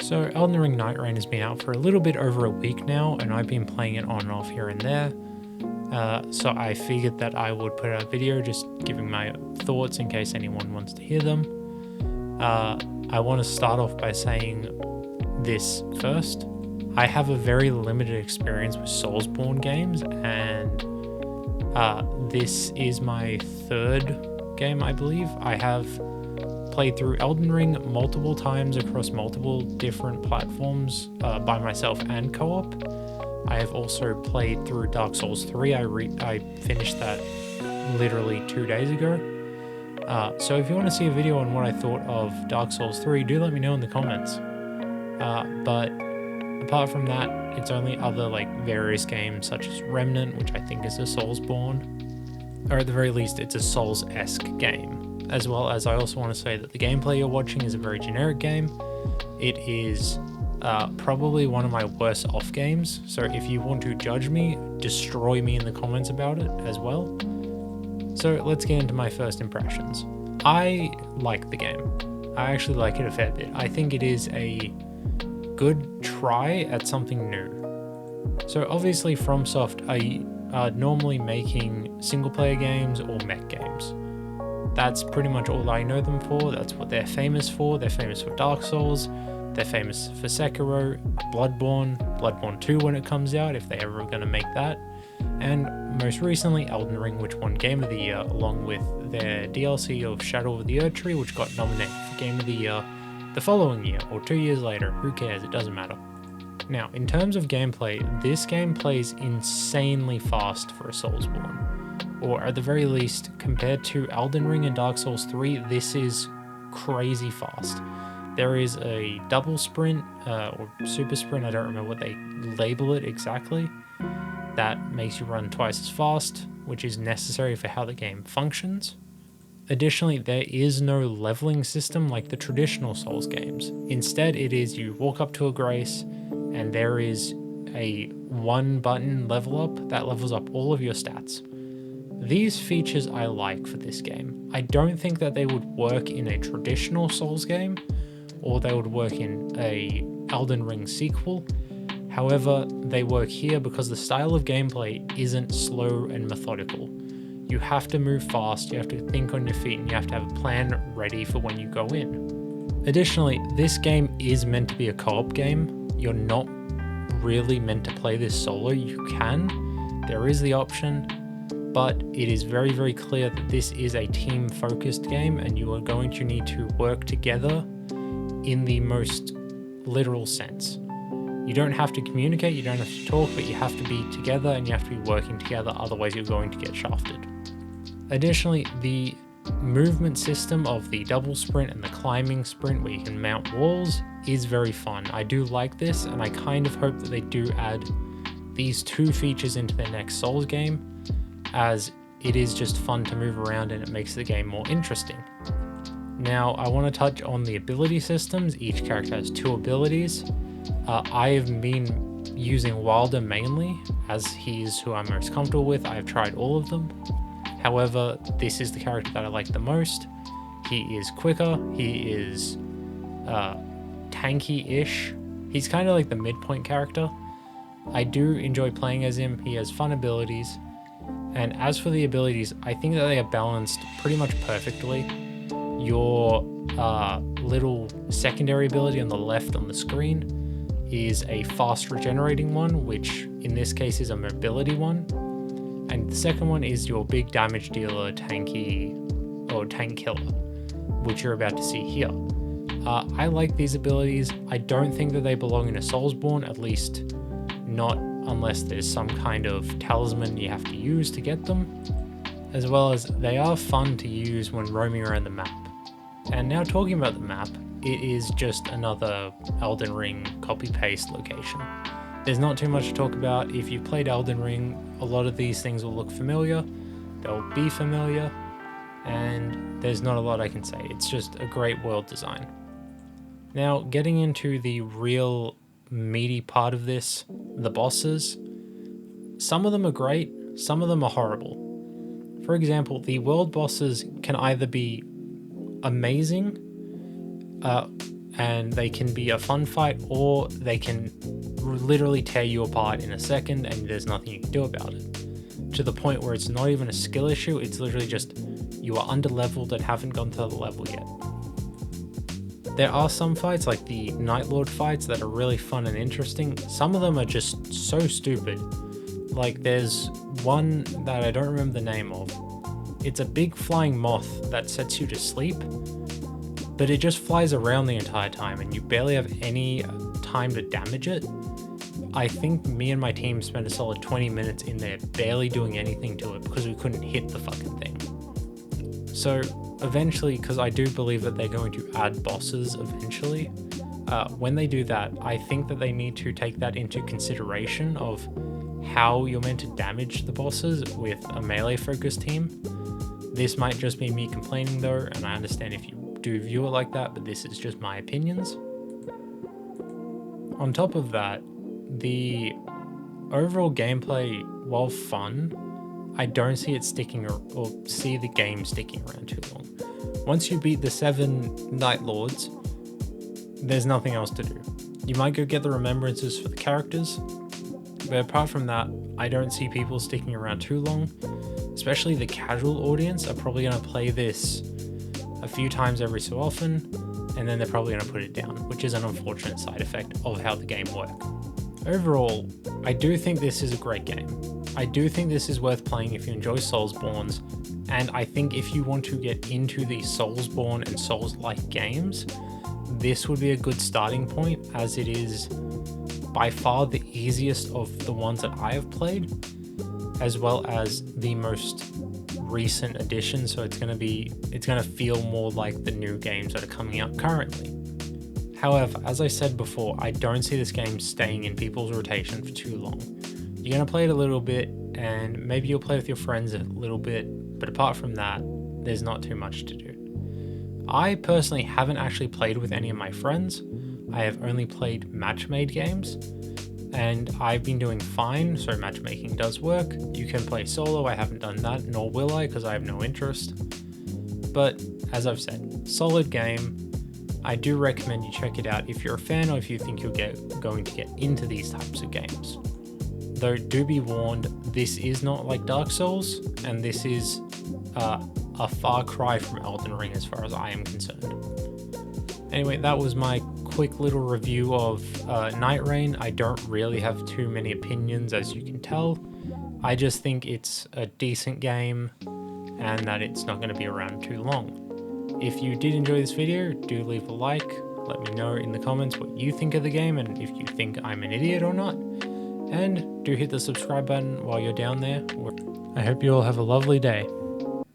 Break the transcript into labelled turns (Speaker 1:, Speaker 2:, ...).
Speaker 1: So Elden Ring Night Rain has been out for a little bit over a week now, and I've been playing it on and off here and there. So I figured that I would put out a video just giving my thoughts in case anyone wants to hear them. I want to start off by saying this first. I have a very limited experience with Soulsborne games, and this is my third game, I believe. I have played through Elden Ring multiple times across multiple different platforms by myself and co-op. I have also played through Dark Souls 3. I finished that literally 2 days ago. So if you want to see a video on what I thought of Dark Souls 3, do let me know in the comments. But apart from that, it's only other like various games such as Remnant, which I think is a Soulsborne, or at the very least it's a Souls-esque game. As well as I also want to say that the gameplay you're watching is a very generic game. It is probably one of my worst off games, so if you want to judge me, destroy me in the comments about it as well. So let's get into my first impressions. I like the game. I actually like it a fair bit. I think it is a good try at something new. So obviously FromSoft are normally making single player games or mech games. That's pretty much all I know them for. That's what they're famous for. They're famous for Dark Souls. They're famous for Sekiro, Bloodborne 2 when it comes out, if they're ever going to make that. And most recently Elden Ring, which won Game of the Year, along with their DLC of Shadow of the Erdtree, which got nominated for Game of the Year the following year, or 2 years later. Who cares? It doesn't matter. Now, in terms of gameplay, this game plays insanely fast for a Soulsborne. Or at the very least, compared to Elden Ring and Dark Souls 3, this is crazy fast. There is a double sprint, or super sprint, I don't remember what they label it exactly, that makes you run twice as fast, which is necessary for how the game functions. Additionally, there is no leveling system like the traditional Souls games. Instead, it is you walk up to a grace, and there is a one button level up that levels up all of your stats. These features I like for this game. I don't think that they would work in a traditional Souls game, or they would work in a Elden Ring sequel. However, they work here because the style of gameplay isn't slow and methodical. You have to move fast, you have to think on your feet, and you have to have a plan ready for when you go in. Additionally, this game is meant to be a co-op game. You're not really meant to play this solo. You can, there is the option, but it is very, very clear that this is a team-focused game and you are going to need to work together in the most literal sense. You don't have to communicate, you don't have to talk, but you have to be together and you have to be working together, otherwise you're going to get shafted. Additionally, the movement system of the double sprint and the climbing sprint where you can mount walls is very fun. I do like this, and I kind of hope that they do add these two features into their next Souls game, as it is just fun to move around and it makes the game more interesting. Now, I want to touch on the ability systems. Each character has 2 abilities. I have been using Wilder mainly, as he's who I'm most comfortable with. I have tried all of them. However, this is the character that I like the most. He is quicker, he is tanky-ish. He's kind of like the midpoint character. I do enjoy playing as him. He has fun abilities. And as for the abilities, I think that they are balanced pretty much perfectly. Your little secondary ability on the left on the screen is a fast regenerating one, which in this case is a mobility one. And the second one is your big damage dealer, tanky, or tank killer, which you're about to see here. I like these abilities. I don't think that they belong in a Soulsborne, at least not unless there's some kind of talisman you have to use to get them, as well as they are fun to use when roaming around the map. And now talking about the map, it is just another Elden Ring copy-paste location. There's not too much to talk about. If you've played Elden Ring, a lot of these things will look familiar, they'll be familiar, and there's not a lot I can say. It's just a great world design. Now, getting into the real meaty part of this, the bosses. Some of them are great, some of them are horrible. For example, the world bosses can either be amazing and they can be a fun fight, or they can literally tear you apart in a second and there's nothing you can do about it. To the point where it's not even a skill issue, it's literally just you are under leveled and haven't gone to the level yet. There are some fights, like the Night Lord fights, that are really fun and interesting. Some of them are just so stupid. Like there's one that I don't remember the name of. It's a big flying moth that sets you to sleep, but it just flies around the entire time and you barely have any time to damage it. I think me and my team spent a solid 20 minutes in there barely doing anything to it because we couldn't hit the fucking thing. So eventually, because I do believe that they're going to add bosses eventually, when they do that, I think that they need to take that into consideration of how you're meant to damage the bosses with a melee focused team. This might just be me complaining though, and I understand if you do view it like that, but this is just my opinions. On top of that, the overall gameplay, while fun, I don't see it sticking or see the game sticking around too long. Once you beat the 7 Night Lords, there's nothing else to do. You might go get the remembrances for the characters, but apart from that, I don't see people sticking around too long. Especially the casual audience are probably going to play this a few times every so often, and then they're probably going to put it down, which is an unfortunate side effect of how the game works. Overall, I do think this is a great game. I do think this is worth playing if you enjoy Soulsborns, and I think if you want to get into the Soulsborne and Souls-like games, this would be a good starting point, as it is by far the easiest of the ones that I have played, as well as the most recent addition, so it's going to feel more like the new games that are coming out currently. However, as I said before, I don't see this game staying in people's rotation for too long. You're going to play it a little bit, and maybe you'll play with your friends a little bit, but apart from that, there's not too much to do. I personally haven't actually played with any of my friends. I have only played match-made games, and I've been doing fine, so matchmaking does work. You can play solo, I haven't done that, nor will I, because I have no interest. But, as I've said, solid game. I do recommend you check it out if you're a fan or if you think you're going to get into these types of games. Though, do be warned, this is not like Dark Souls, and this is a far cry from Elden Ring as far as I am concerned. Anyway, that was my quick little review of Night Rain. I don't really have too many opinions, as you can tell. I just think it's a decent game and that it's not going to be around too long. If you did enjoy this video, do leave a like. Let me know in the comments what you think of the game and if you think I'm an idiot or not. And do hit the subscribe button while you're down there. I hope you all have a lovely day.